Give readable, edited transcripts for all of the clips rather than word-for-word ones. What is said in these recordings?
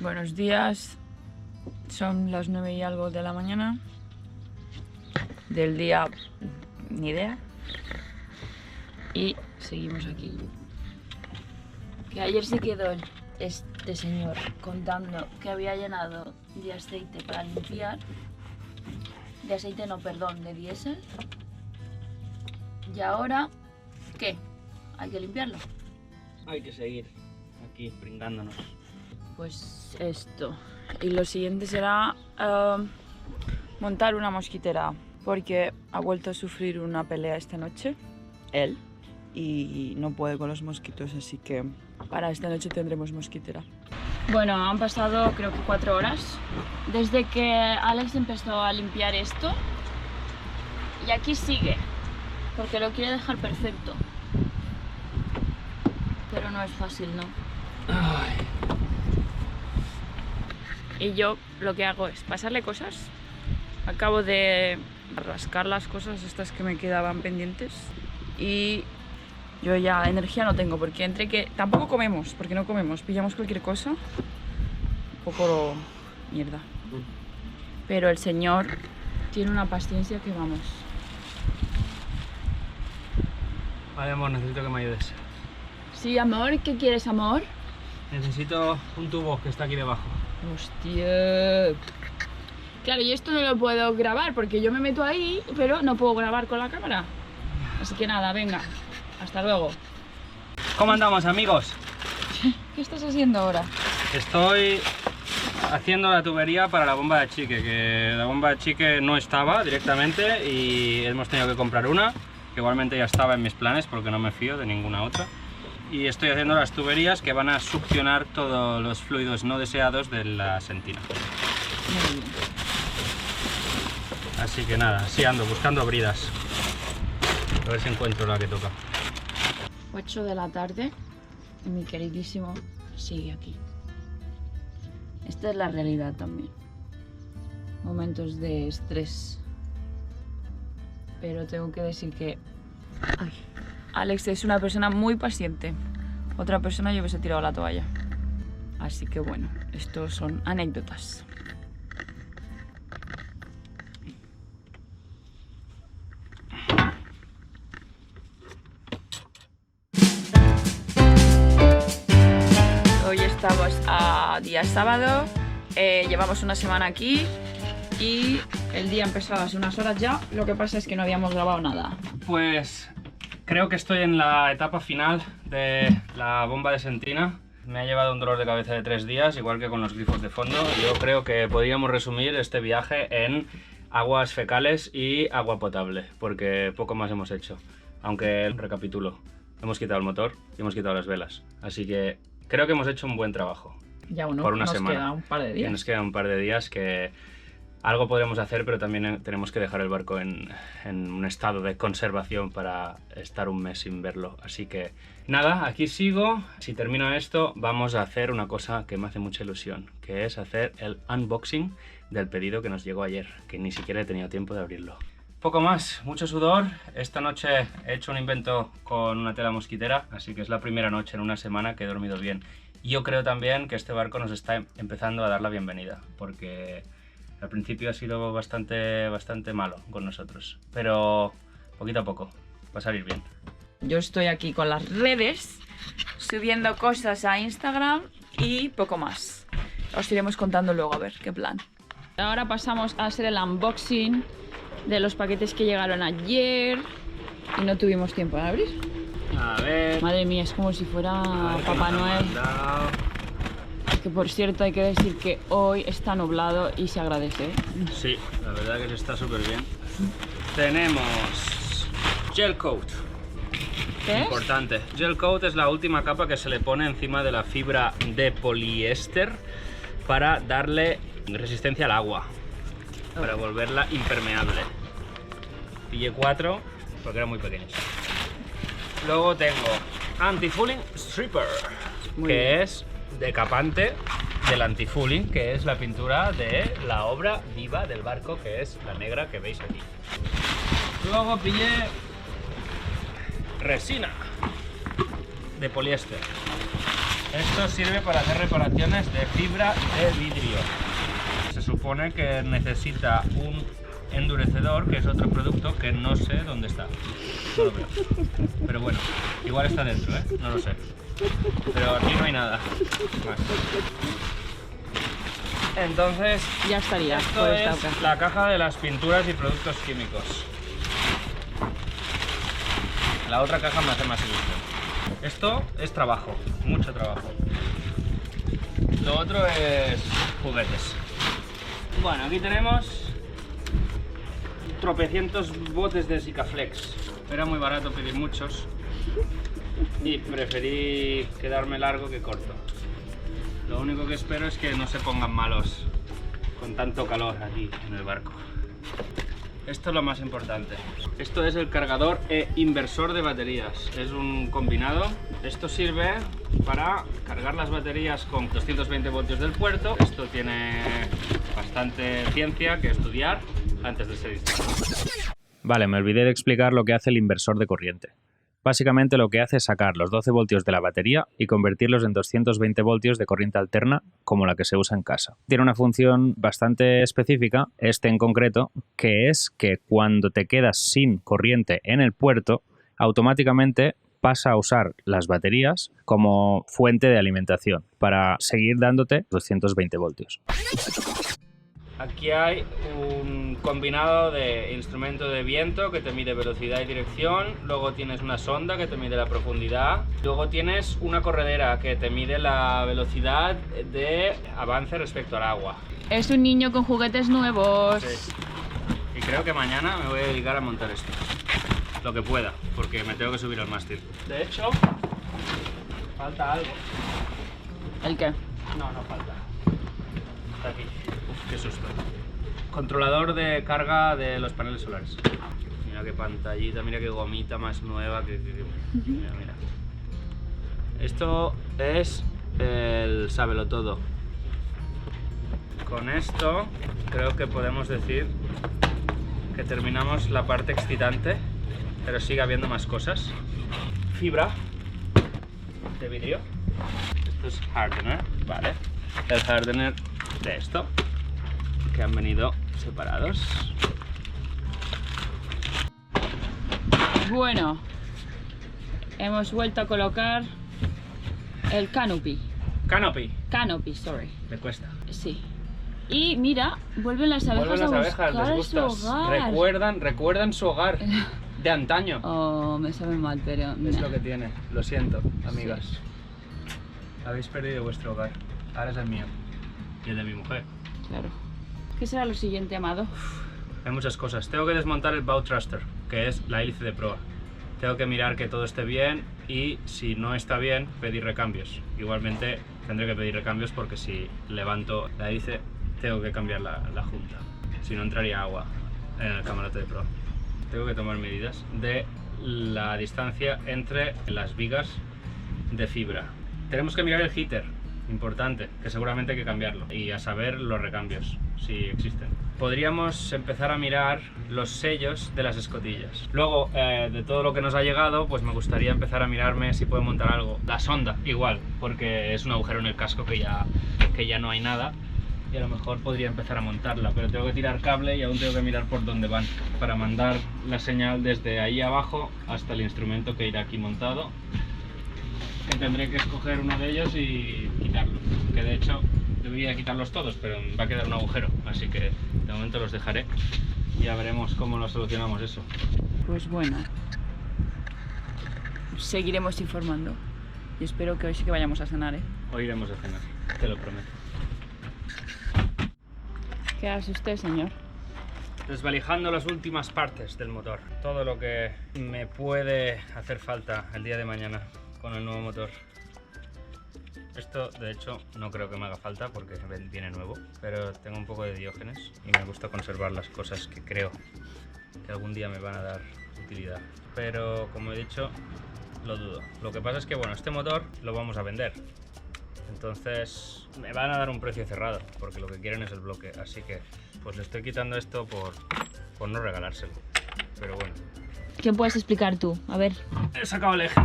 Buenos días, son las 9 y algo de la mañana. Del día, ni idea. Y seguimos aquí. Que ayer se quedó este señor contando que había llenado de aceite para limpiar. De aceite no, perdón, de diésel. Y ahora, ¿qué? ¿Hay que limpiarlo? Hay que seguir aquí pringándonos. Pues esto. Y lo siguiente será montar una mosquitera, porque ha vuelto a sufrir una pelea esta noche, él, y no puede con los mosquitos, así que para esta noche tendremos mosquitera. Bueno, han pasado creo que 4 horas desde que Alex empezó a limpiar esto, y aquí sigue, porque lo quiere dejar perfecto. Pero no es fácil, ¿no? Ay. Y yo lo que hago es pasarle cosas. Acabo de rascar las cosas estas que me quedaban pendientes. Y yo ya energía no tengo, porque entre que tampoco comemos, porque no comemos, pillamos cualquier cosa. Un poco mierda. Pero el señor tiene una paciencia que vamos. Vale, amor, necesito que me ayudes. Sí, amor, ¿qué quieres, amor? Necesito un tubo que está aquí debajo. Hostia. Claro, yo esto no lo puedo grabar porque yo me meto ahí, pero no puedo grabar con la cámara. Así que nada, venga. Hasta luego. ¿Cómo andamos, amigos? ¿Qué estás haciendo ahora? Estoy haciendo la tubería para la bomba de chique, que la bomba de chique no estaba directamente y hemos tenido que comprar una, que igualmente ya estaba en mis planes porque no me fío de ninguna otra. Y estoy haciendo las tuberías que van a succionar todos los fluidos no deseados de la sentina. Muy bien. Así que nada, sí ando buscando bridas. A ver si encuentro la que toca. 8 de la tarde y mi queridísimo sigue aquí. Esta es la realidad también. Momentos de estrés. Pero tengo que decir que Alex es una persona muy paciente. Otra persona yo hubiese tirado la toalla. Así que bueno, estos son anécdotas. Hoy estamos a día sábado, llevamos una semana aquí y el día empezó hace unas horas ya. Lo que pasa es que no habíamos grabado nada. Pues creo que estoy en la etapa final de la bomba de sentina. Me ha llevado un dolor de cabeza de 3 días, igual que con los grifos de fondo. Yo creo que podríamos resumir este viaje en aguas fecales y agua potable, porque poco más hemos hecho. Aunque, recapitulo, hemos quitado el motor y hemos quitado las velas. Así que creo que hemos hecho un buen trabajo. Ya uno, por una nos semana. queda un par de días. Y nos queda un par de días que algo podremos hacer, pero también tenemos que dejar el barco en un estado de conservación para estar un mes sin verlo. Así que nada, aquí sigo. Si termino esto, vamos a hacer una cosa que me hace mucha ilusión, que es hacer el unboxing del pedido que nos llegó ayer, que ni siquiera he tenido tiempo de abrirlo. Poco más, mucho sudor. Esta noche he hecho un invento con una tela mosquitera, así que es la primera noche en una semana que he dormido bien. Y yo creo también que este barco nos está empezando a dar la bienvenida, porque al principio ha sido bastante malo con nosotros, pero poquito a poco va a salir bien. Yo estoy aquí con las redes, subiendo cosas a Instagram y poco más. Os iremos contando luego a ver qué plan. Ahora pasamos a hacer el unboxing de los paquetes que llegaron ayer y no tuvimos tiempo de abrir. A ver. Madre mía, es como si fuera Papá Noel. Que por cierto hay que decir que hoy está nublado y se agradece, ¿eh? Sí, la verdad que está súper bien. Tenemos gel coat. ¿Qué es? Importante. Gel coat es la última capa que se le pone encima de la fibra de poliéster para darle resistencia al agua, para volverla impermeable. Pillé 4 porque eran muy pequeños. Luego tengo anti-fouling stripper, que es decapante del anti-fouling, que es la pintura de la obra viva del barco, que es la negra que veis aquí. Luego pillé resina de poliéster. Esto sirve para hacer reparaciones de fibra de vidrio. Se supone que necesita un endurecedor, que es otro producto que no sé dónde está. No lo veo. Pero bueno, igual está dentro, ¿eh? No lo sé. Pero aquí no hay nada más. Entonces, Ya estaría. esto por esta es ocasión. la caja de las pinturas y productos químicos. La otra caja me hace más ilusión. Esto es trabajo, mucho trabajo. Lo otro es juguetes. Bueno, aquí tenemos tropecientos botes de Sikaflex. Era muy barato pedir muchos y preferí quedarme largo que corto. Lo único que espero es que no se pongan malos con tanto calor aquí en el barco. Esto es lo más importante. Esto es el cargador e inversor de baterías. Es un combinado. Esto sirve para cargar las baterías con 220 voltios del puerto. Esto tiene bastante ciencia que estudiar antes de ser instalado. Vale, me olvidé de explicar lo que hace el inversor de corriente. Básicamente lo que hace es sacar los 12 voltios de la batería y convertirlos en 220 voltios de corriente alterna, como la que se usa en casa. Tiene una función bastante específica, este en concreto, que es que cuando te quedas sin corriente en el puerto, automáticamente pasa a usar las baterías como fuente de alimentación para seguir dándote 220 voltios. Aquí hay un combinado de instrumento de viento que te mide velocidad y dirección, luego tienes una sonda que te mide la profundidad, luego tienes una corredera que te mide la velocidad de avance respecto al agua. Es un niño con juguetes nuevos. Sí. Y creo que mañana me voy a dedicar a montar esto, lo que pueda, porque me tengo que subir al mástil. De hecho, falta algo. ¿El qué? No, no falta. Está aquí. Uf, qué susto. Controlador de carga de los paneles solares. Mira qué pantallita, mira qué gomita más nueva. Mira, mira. Esto es el sábelo todo. Con esto creo que podemos decir que terminamos la parte excitante, pero sigue habiendo más cosas. Fibra de vidrio. Esto es hardener, vale. El hardener de esto, que han venido separados. Bueno, hemos vuelto a colocar el canopy. Canopy, sorry. Me cuesta. Sí. Y mira, vuelven las abejas Vuelven las a abejas, buscar les su gusta. hogar. Recuerdan su hogar de antaño. Oh, me sabe mal, pero... Es nah. lo que tiene. Lo siento, amigas. Habéis perdido vuestro hogar. Ahora es el mío. Y el de mi mujer. Claro. ¿Qué será lo siguiente, amado? Hay muchas cosas. Tengo que desmontar el bow thruster, que es la hélice de proa. Tengo que mirar que todo esté bien y si no está bien, pedir recambios. Igualmente tendré que pedir recambios porque si levanto la hélice, tengo que cambiar la junta. Si no, entraría agua en el camarote de proa. Tengo que tomar medidas de la distancia entre las vigas de fibra. Tenemos que mirar el heater. Importante, que seguramente hay que cambiarlo y a saber los recambios, si existen. Podríamos empezar a mirar los sellos de las escotillas. Luego, de todo lo que nos ha llegado, pues me gustaría empezar a mirarme si puedo montar algo. La sonda, igual, porque es un agujero en el casco que ya no hay nada y a lo mejor podría empezar a montarla, pero tengo que tirar cable y aún tengo que mirar por dónde van para mandar la señal desde ahí abajo hasta el instrumento que irá aquí montado. Que tendré que escoger uno de ellos y quitarlo, que de hecho debería quitarlos todos, pero va a quedar un agujero, así que de momento los dejaré y ya veremos cómo lo solucionamos eso. Pues bueno, seguiremos informando y espero que hoy sí que vayamos a cenar, ¿eh? Hoy iremos a cenar, te lo prometo. ¿Qué hace usted, señor? Desvalijando las últimas partes del motor, todo lo que me puede hacer falta el día de mañana con el nuevo motor. Esto de hecho no creo que me haga falta porque viene nuevo, pero tengo un poco de Diógenes y me gusta conservar las cosas que creo que algún día me van a dar utilidad, pero como he dicho, lo dudo. Lo que pasa es que bueno, este motor lo vamos a vender, entonces me van a dar un precio cerrado porque lo que quieren es el bloque, así que pues le estoy quitando esto por no regalárselo, pero bueno. ¿Qué puedes explicar tú? A ver. He sacado el eje.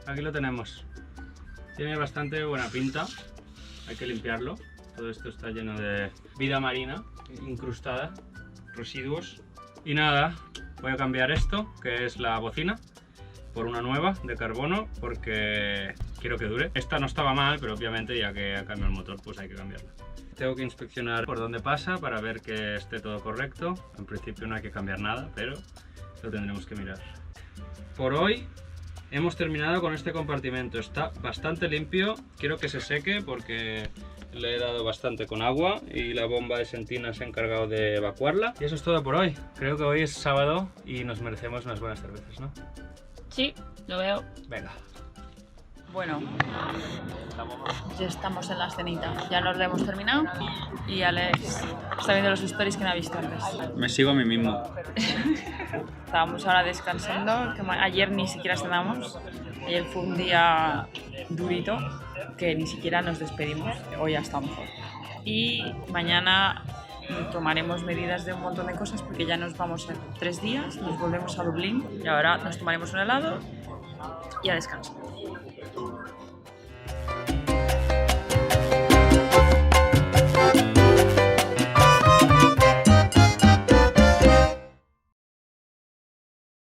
Aquí lo tenemos. Tiene bastante buena pinta, hay que limpiarlo. Todo esto está lleno de vida marina incrustada, residuos. Y nada, voy a cambiar esto, que es la bocina, por una nueva de carbono, porque quiero que dure. Esta no estaba mal, pero obviamente ya que ha cambiado el motor, pues hay que cambiarla. Tengo que inspeccionar por dónde pasa para ver que esté todo correcto. En principio no hay que cambiar nada, pero lo tendremos que mirar. Por hoy hemos terminado con este compartimento. Está bastante limpio, quiero que se seque porque le he dado bastante con agua y la bomba de Sentina se ha encargado de evacuarla. Y eso es todo por hoy. Creo que hoy es sábado y nos merecemos unas buenas cervezas, ¿no? Sí, lo veo. Venga. Bueno, ya estamos en la cenita. Ya nos lo hemos terminado y Alex está viendo los stories que no ha visto antes. Me sigo a mí mismo. Estábamos ahora descansando, que ayer ni siquiera cenamos. Ayer fue un día durito, que ni siquiera nos despedimos. Hoy ya está mejor. Y mañana tomaremos medidas de un montón de cosas porque ya nos vamos en 3 días, nos volvemos a Dublín y ahora nos tomaremos un helado y a descansar.